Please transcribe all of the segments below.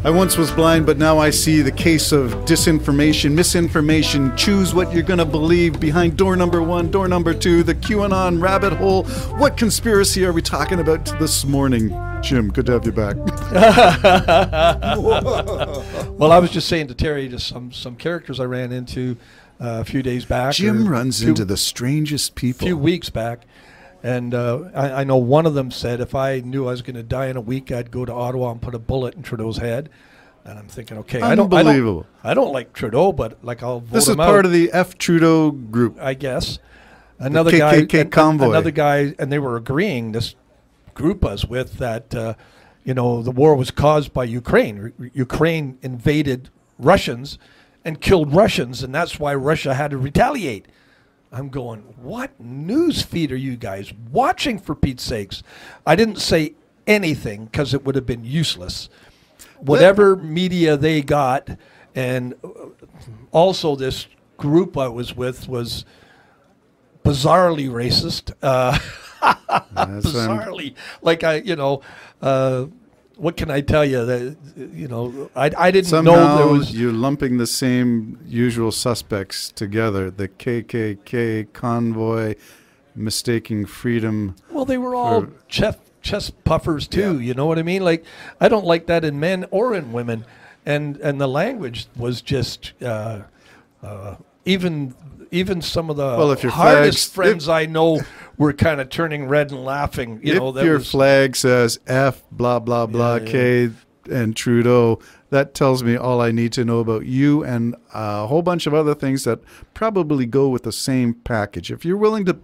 I once was blind, but now I see the case of disinformation, misinformation. Choose what you're going to believe behind door number 1, door number 2, the QAnon rabbit hole. What conspiracy are we talking about this morning? Jim, good to have you back. Well, I was just saying to Terry just some characters I ran into a few days back. Jim runs into the strangest people. A few weeks back. And I know one of them said if I knew I was going to die in a week, I'd go to Ottawa and put a bullet in Trudeau's head. And I'm thinking, okay, I don't like Trudeau, but like I'll vote him out. This is part of the F. Trudeau group, I guess. Another the guy, KKK convoy. Another guy, and they were agreeing. This group I was with that the war was caused by Ukraine. Ukraine invaded Russians and killed Russians, and that's why Russia had to retaliate. I'm going, what news feed are you guys watching, for Pete's sakes? I didn't say anything because it would have been useless. Whatever media they got, and also this group I was with was bizarrely racist. Bizarrely. What can I tell you? I didn't Somehow know there was. You're lumping the same usual suspects together. The KKK convoy, mistaking freedom. Well, they were all chest puffers too. Yeah. You know what I mean? Like, I don't like that in men or in women, and the language was just even some of the hardest friends I know were kind of turning red and laughing. If your flag says F blah blah blah K and Trudeau, that tells me all I need to know about you and a whole bunch of other things that probably go with the same package. If you're willing to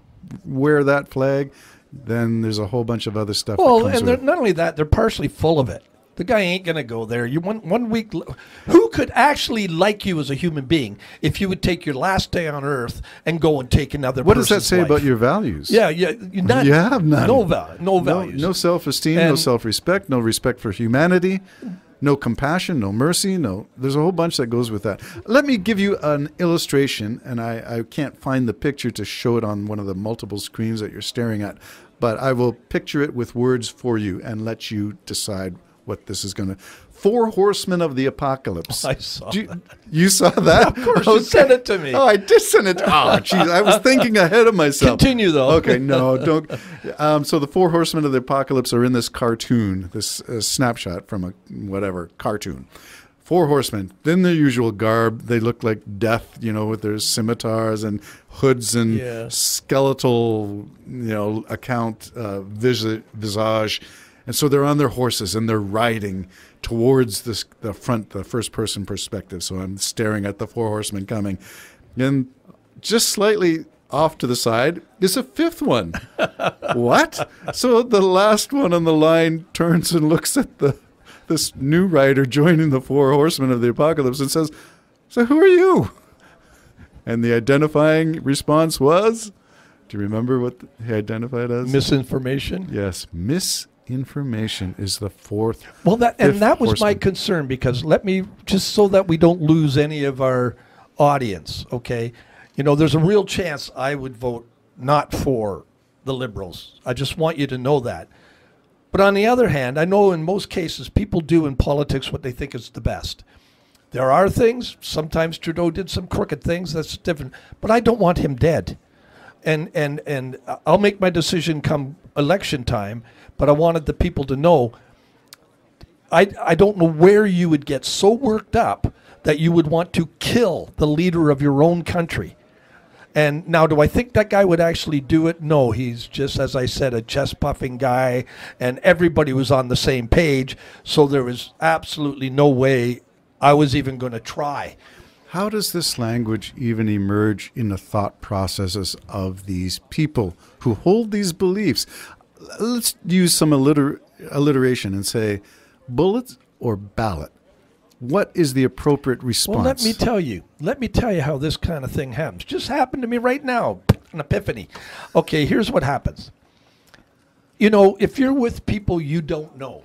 wear that flag, then there's a whole bunch of other stuff. Well, and not only that, they're partially full of it. The guy ain't going to go there. You one week. Who could actually like you as a human being if you would take your last day on Earth and go and take another person's life? What does that say about your values? Yeah, you have none. No values. No self-esteem, no self-respect, no respect for humanity, no compassion, no mercy. No, there's a whole bunch that goes with that. Let me give you an illustration, and I can't find the picture to show it on one of the multiple screens that you're staring at, but I will picture it with words for you and let you decide what this is going to. 4 horsemen of the apocalypse. I saw that. You saw that? Of course, you sent it to me. Oh, I did send it. Oh, jeez, I was thinking ahead of myself. Continue, though. Okay, no, don't. So the 4 horsemen of the apocalypse are in this cartoon, this snapshot from a whatever cartoon. 4 horsemen, in their usual garb. They look like death, with their scimitars and hoods and skeletal, visage. And so they're on their horses and they're riding towards the first-person perspective. So I'm staring at the 4 horsemen coming. And just slightly off to the side is a 5th one. What? So the last one on the line turns and looks at this new rider joining the 4 horsemen of the apocalypse and says, "So who are you?" And the identifying response was, do you remember what he identified as? Misinformation? Yes, misinformation is the 4th. Well, that was horseman. my concern, because let me, just so that we don't lose any of our audience, okay? There's a real chance I would vote not for the Liberals. I just want you to know that. But on the other hand, I know in most cases people do in politics what they think is the best. There are things, sometimes Trudeau did some crooked things, that's different, but I don't want him dead. And I'll make my decision come election time, but I wanted the people to know I don't know where you would get so worked up that you would want to kill the leader of your own country. And now, do I think that guy would actually do it? No, he's just, as I said, a chest-puffing guy, and everybody was on the same page, so there was absolutely no way I was even going to try. How does this language even emerge in the thought processes of these people who hold these beliefs? Let's use some alliteration and say bullets or ballot. What is the appropriate response? Well, let me tell you how this kind of thing happens. Just happened to me right now, an epiphany. Okay, here's what happens. If you're with people you don't know,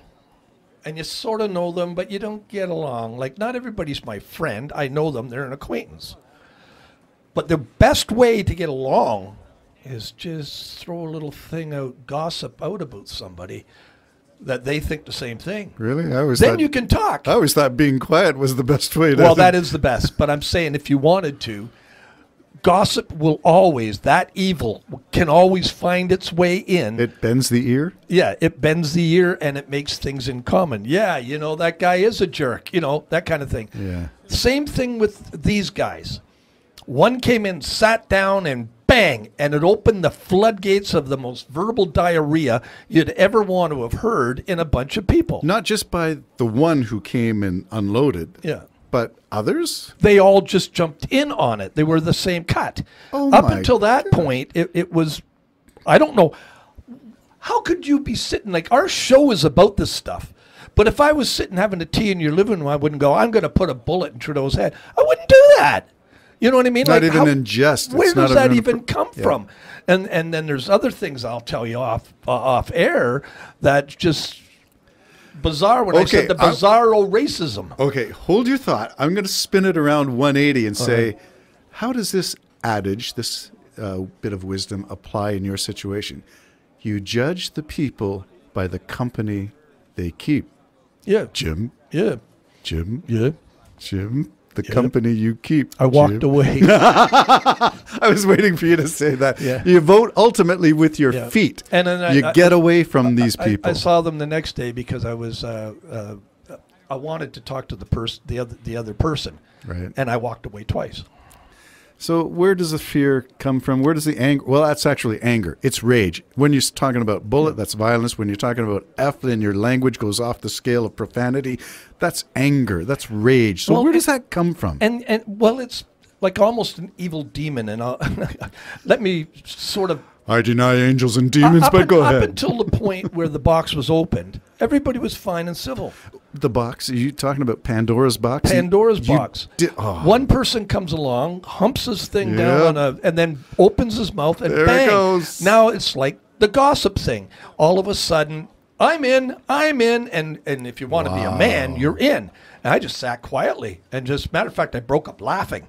and you sort of know them, but you don't get along, like not everybody's my friend. I know them, they're an acquaintance. But the best way to get along is just throw a little thing out, gossip out about somebody, that they think the same thing. Really? Then you can talk. I always thought being quiet was the best way to. Well, that is the best. But I'm saying if you wanted to, gossip will always, that evil can always find its way in. It bends the ear? Yeah, it bends the ear and it makes things in common. Yeah, you know, that guy is a jerk, you know, that kind of thing. Yeah. Same thing with these guys. One came in, sat down, and bang, and it opened the floodgates of the most verbal diarrhea you'd ever want to have heard in a bunch of people. Not just by the one who came and unloaded. Yeah. But others? They all just jumped in on it. They were the same cut. Oh Up my until that point, it was, I don't know, how could you be sitting, like our show is about this stuff. But if I was sitting having a tea in your living room, I wouldn't go, I'm going to put a bullet in Trudeau's head. I wouldn't do that. You know what I mean? Not even in jest. Where It's not does that even even come from? And then there's other things I'll tell you off air that's just bizarre. When I said the bizarro racism. Okay, hold your thought. I'm going to spin it around 180 and say, how does this adage, this bit of wisdom apply in your situation? You judge the people by the company they keep. Yeah. Jim. Yeah. Jim. Yeah. Jim. The company you keep. I walked away. I was waiting for you to say that. Yeah. You vote ultimately with your feet. And then you get away from these people. I saw them the next day because I was I wanted to talk to the other person. Right. And I walked away twice. So where does the fear come from? Where does the anger? Well, that's actually anger. It's rage. When you're talking about bullet, that's violence. When you're talking about F and your language goes off the scale of profanity, that's anger. That's rage. So where does that come from? And well, it's like almost an evil demon. And let me sort of. I deny angels and demons, but go ahead. Up until the point where the box was opened, everybody was fine and civil. The box? Are you talking about Pandora's box? Pandora's box. Oh. One person comes along, humps his thing down, and then opens his mouth, and bang. It goes. Now it's like the gossip thing. All of a sudden, I'm in, and if you want to be a man, you're in. And I just sat quietly, and just, matter of fact, I broke up laughing.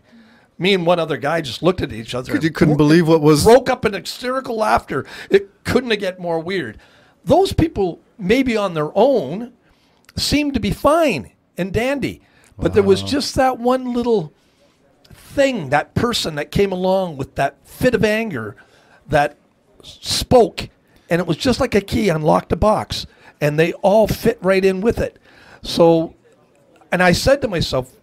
Me and one other guy just looked at each other. You couldn't believe what was... Broke up in hysterical laughter. It couldn't have get more weird. Those people, maybe on their own, seemed to be fine and dandy. But there was just that one little thing, that person that came along with that fit of anger that spoke. And it was just like a key unlocked a box. And they all fit right in with it. So, and I said to myself,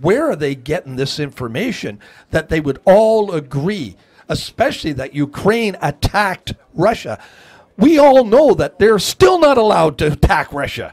where are they getting this information that they would all agree, especially that Ukraine attacked Russia? We all know that they're still not allowed to attack Russia.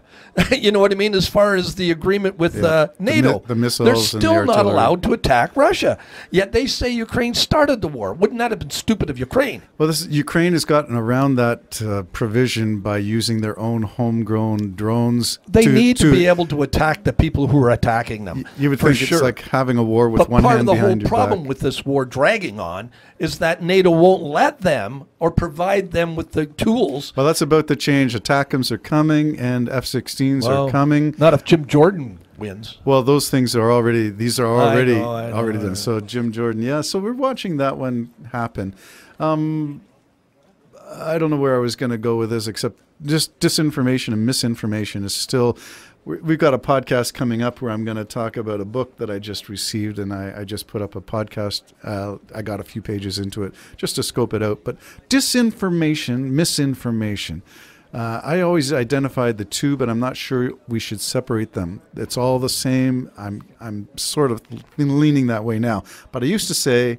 You know what I mean? As far as the agreement with NATO, the missiles, they're and still the not artillery. allowed to attack Russia. Yet they say Ukraine started the war. Wouldn't that have been stupid of Ukraine? Well, Ukraine has gotten around that provision by using their own homegrown drones. They need to be able to attack the people who are attacking them. You would for think sure. it's like having a war with one hand behind your back. Part of the whole problem with this war dragging on is that NATO won't let them or provide them with the tools. Well, that's about to change. ATACMS are coming and F-16s are coming. Not if Jim Jordan wins. Well, those things are already, I know, I know. done. So Jim Jordan, yeah. So we're watching that one happen. I don't know where I was going to go with this, except just disinformation and misinformation is still. We've got a podcast coming up where I'm going to talk about a book that I just received, and I just put up a podcast. I got a few pages into it just to scope it out. But disinformation, misinformation. I always identified the two, but I'm not sure we should separate them. It's all the same. I'm sort of leaning that way now. But I used to say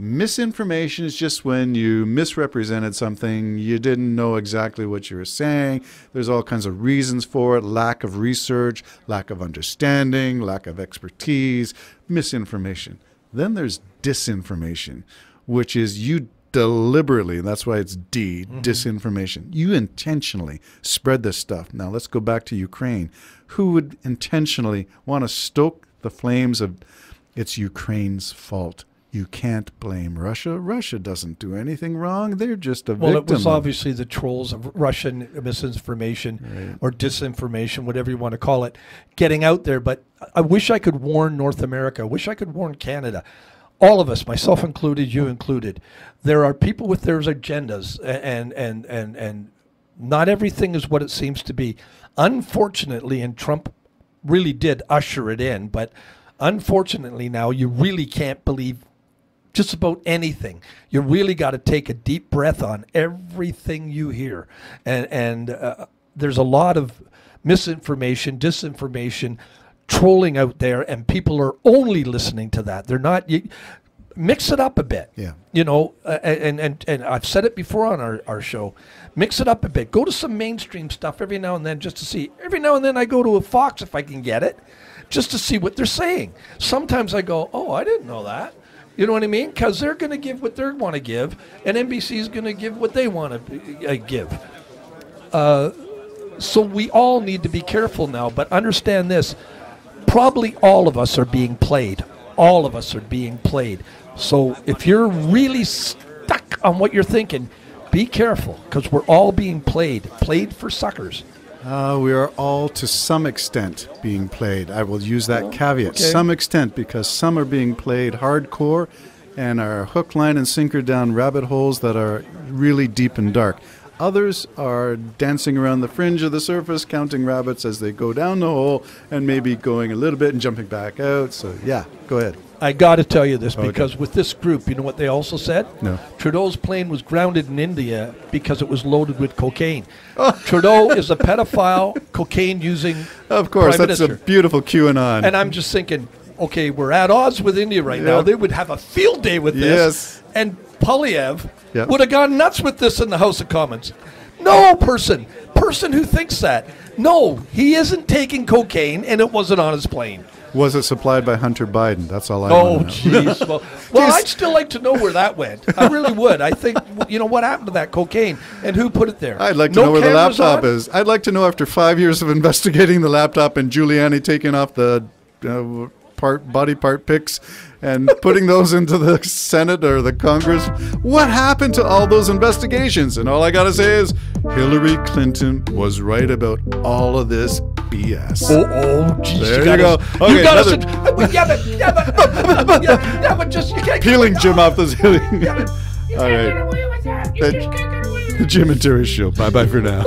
misinformation is just when you misrepresented something, you didn't know exactly what you were saying. There's all kinds of reasons for it: lack of research, lack of understanding, lack of expertise, misinformation. Then there's disinformation, which is you deliberately, that's why it's disinformation. You intentionally spread this stuff. Now let's go back to Ukraine. Who would intentionally want to stoke the flames of it's Ukraine's fault? You can't blame Russia. Russia doesn't do anything wrong. They're just a victim. Well, it was obviously the trolls of Russian misinformation or disinformation, whatever you want to call it, getting out there. But I wish I could warn North America. I wish I could warn Canada. All of us, myself included, you included. There are people with their agendas, and Not everything is what it seems to be. Unfortunately, and Trump really did usher it in, but unfortunately now you really can't believe just about anything. You really got to take a deep breath on everything you hear. And there's a lot of misinformation, disinformation, trolling out there, and people are only listening to that. They're not... Mix it up a bit. Yeah. You know, and I've said it before on our show. Mix it up a bit. Go to some mainstream stuff every now and then just to see. Every now and then I go to a Fox if I can get it, just to see what they're saying. Sometimes I go, oh, I didn't know that. You know what I mean? Because they're going to give what they want to give, and NBC is going to give what they want to give. So we all need to be careful now, but understand this. Probably all of us are being played. All of us are being played. So if you're really stuck on what you're thinking, be careful, because we're all being played for suckers. We are all, to some extent, being played. I will use that caveat, okay. Some extent, because some are being played hardcore and are hook, line, and sinker down rabbit holes that are really deep and dark. Others are dancing around the fringe of the surface, counting rabbits as they go down the hole, and maybe going a little bit and jumping back out. So, yeah, go ahead. I got to tell you this, Okay. because with this group, you know what they also said? No. Trudeau's plane was grounded in India because it was loaded with cocaine. Trudeau is a pedophile, cocaine-using Of course, Prime that's Minister. a beautiful QAnon. And I'm just thinking, okay, we're at odds with India right now. Yeah. They would have a field day with this. Yes. And Polyev Yep. would have gone nuts with this in the House of Commons. No person who thinks that. No, he isn't taking cocaine, and it wasn't on his plane. Was it supplied by Hunter Biden? That's all I Oh, want to know. jeez. Well, I'd still like to know where that went. I really would. I think, you know, what happened to that cocaine and who put it there? I'd like to No know where the cameras laptop on? is. I'd like to know, after 5 years of investigating the laptop and Giuliani taking off the body part pics and putting those into the Senate or the Congress, what happened to all those investigations? And all I got to say is Hillary Clinton was right about all of this BS. Oh, geez. There you go. Okay, You got another- yeah, but just, you can't. Peeling Jim off the ceiling. Yeah, but you All can't right. get away with that. You That- just can't get away with The Jim and Terry Show. Bye-bye for now.